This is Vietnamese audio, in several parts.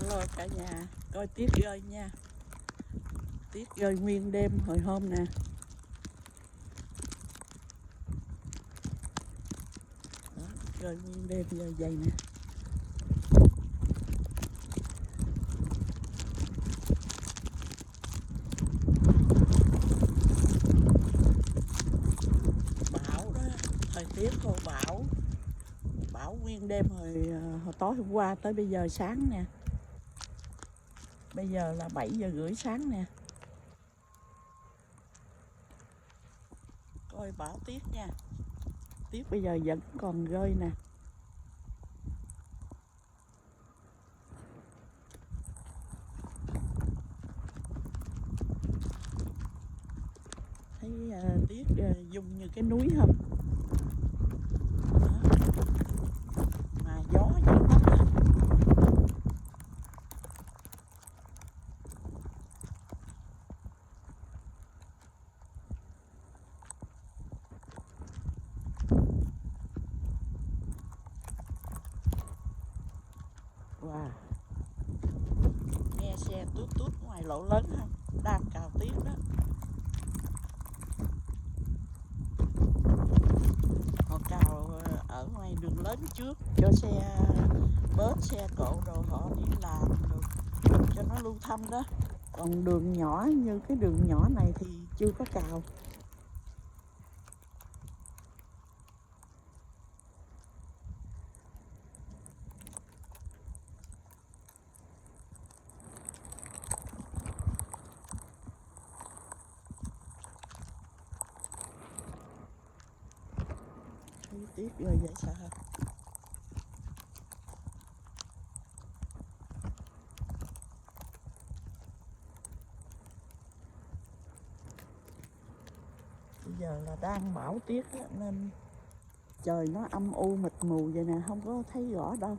Alo cả nhà, coi tiết rơi nha. Tiết rơi nguyên đêm hồi hôm nè. Đó, rơi nguyên đêm giờ vậy nè. Bão đó, thời tiết khô bão. Bão nguyên đêm hồi tối hôm qua tới bây giờ sáng nè. Bây giờ là 7 giờ rưỡi sáng nè. Coi bão tiết nha. Tiết bây giờ vẫn còn rơi nè. Thấy tiết dung như cái núi không? Đó. Mà gió dữ lắm á. Wow. Nghe xe tút tút ngoài lộ lớn không? Đang cào tiết đó. Họ cào ở ngoài đường lớn trước cho xe bớt, xe cộ rồi họ đi làm được cho nó lưu thông đó. Còn đường nhỏ như cái đường nhỏ này thì chưa có cào. Thấy tiếc rồi vậy sao? Bây giờ là đang bão tiết đó, nên trời nó âm u mịt mù vậy nè, không có thấy rõ đâu.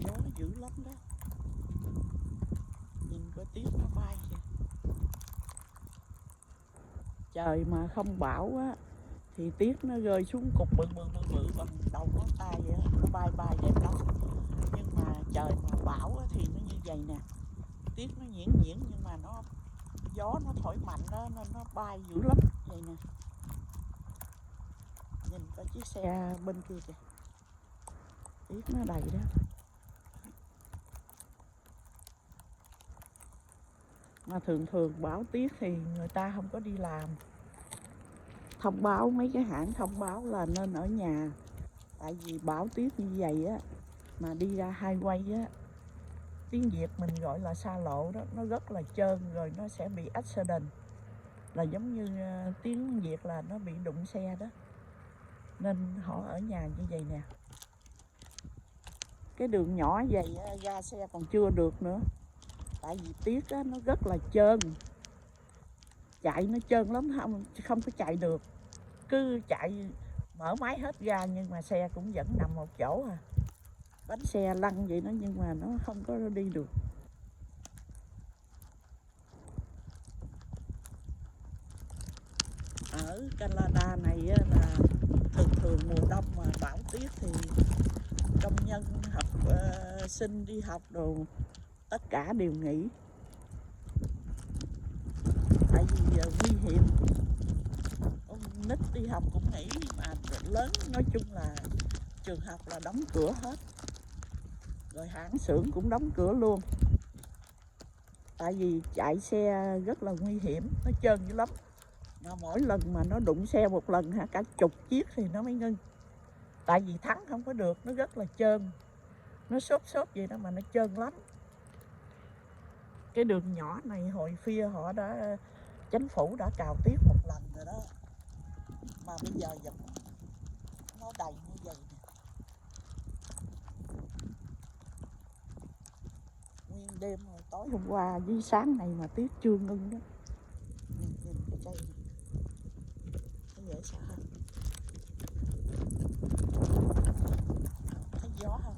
Gió dữ lắm đó. Nhìn có tiết nó bay kìa. Trời mà không bão á thì tiết nó rơi xuống cục bự bằng đầu ngón tay vậy đó. Nó bay bay đẹp lắm. Nhưng mà trời mà bão á thì nó như vậy nè. Tiết nó nhuyễn nhuyễn nhưng mà nó gió nó thổi mạnh đó nên nó bay dữ lắm vậy nè. Nhìn có chiếc xe bên kia kìa. Tiết nó đầy đó. Mà thường bão tiết thì người ta không có đi làm. Thông báo mấy cái hãng thông báo là nên ở nhà. Tại vì bão tiết như vậy á mà đi ra highway á, tiếng Việt mình gọi là xa lộ đó, nó rất là trơn rồi nó sẽ bị accident. Là giống như tiếng Việt là nó bị đụng xe đó. Nên họ ở nhà như vậy nè. Cái đường nhỏ vậy ra xe còn chưa được nữa. Tại vì tiết á, nó rất là trơn. Chạy nó trơn lắm, không có chạy được. Cứ chạy mở máy hết ra nhưng mà xe cũng vẫn nằm một chỗ à. Bánh xe lăn vậy đó nhưng mà nó không có đi được. Ở Canada này là thường mùa đông mà bão tiết thì công nhân học sinh đi học đồ tất cả đều nghỉ. Tại vì nguy hiểm. Con nít đi học cũng nghỉ mà lớn nói chung là trường học là đóng cửa hết. Rồi hãng xưởng cũng đóng cửa luôn. Tại vì chạy xe rất là nguy hiểm, nó trơn dữ lắm. Mà mỗi lần mà nó đụng xe một lần cả chục chiếc thì nó mới ngưng. Tại vì thắng không có được, nó rất là trơn. Nó xốp vậy đó mà nó trơn lắm. Cái đường nhỏ này hồi phía họ đã chính phủ đã cào tiết một lần rồi đó. Mà bây giờ vẫn nó đầy như vậy nè. Nguyên đêm rồi tối hôm qua với sáng này mà tiết chưa ngưng đó. Nhìn kìa. nhìn cái cây này thấy dễ sợ không? Thấy gió không?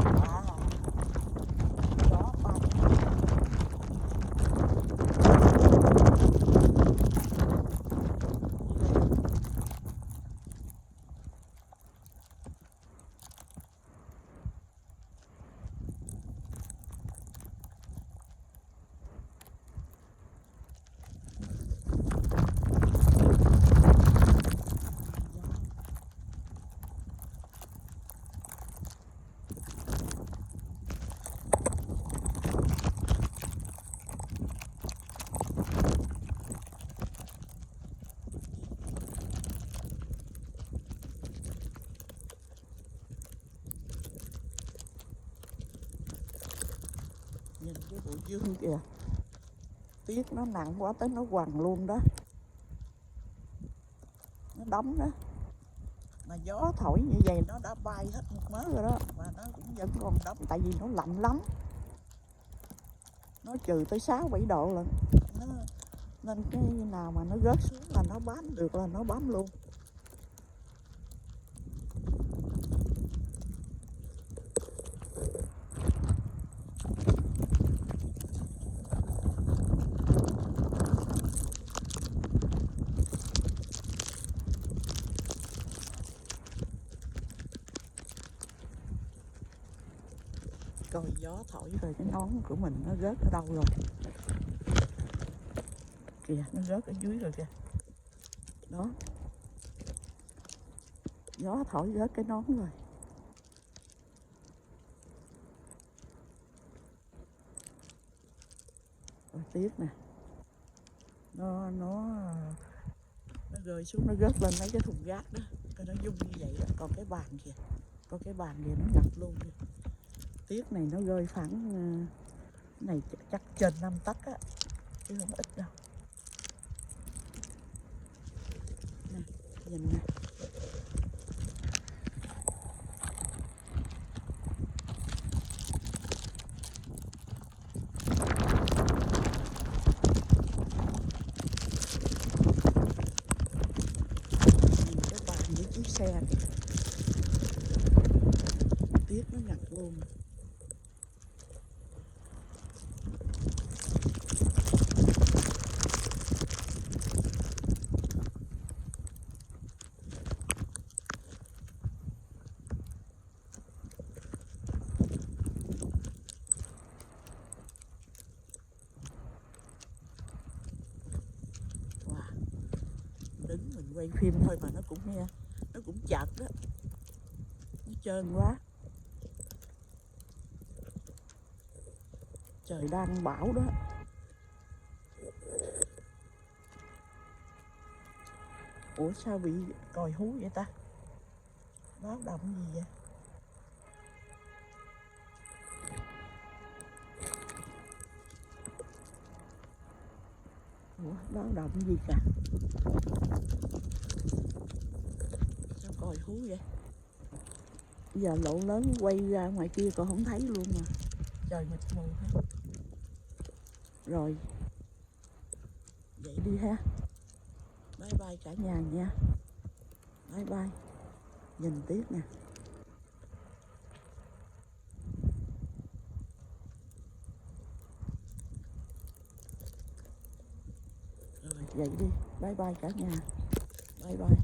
Wow, gió bay. Nhìn cái bộ dương kìa, tuyết nó nặng quá tới nó quằn luôn đó, nó đóng đó, mà gió thổi như vậy nó đã bay hết một mớ rồi đó, mà nó cũng vẫn còn đóng tại vì nó lạnh lắm, nó trừ tới 6-7 độ lận, nên cái nào mà nó rớt xuống là nó bám được là nó bám luôn. Coi gió thổi rồi cái nón của mình nó rớt ở đâu rồi kìa, nó rớt ở dưới rồi kìa đó, gió thổi rớt cái nón rồi. Rồi tiếc nè, nó rơi xuống, nó rớt lên mấy cái thùng rác đó, coi nó rung như vậy đó. Còn cái bàn kìa, còn cái bàn kìa nó ngập luôn kìa. Tiếc này nó rơi khoảng này chắc trên 5 tấc á, chứ không ít đâu. Nè, nhìn nè. Nhìn cái bàn với chiếc xe kìa. Tiếc nó ngập luôn. Đứng mình quay phim thôi mà nó cũng nghe, nó cũng chật đó, nó trơn quá. Trời đang bão đó. Ủa sao bị còi hú vậy ta? Báo động gì vậy? Ủa báo động gì cả? Sao còi hú vậy? Giờ lộ lớn quay ra ngoài kia còn không thấy luôn mà. Trời mịt mù hết. Rồi, vậy đi ha. Bye bye cả nhà nha. Bye bye. Nhìn tiếc nè. Rồi, vậy đi. Bye bye cả nhà. Bye bye.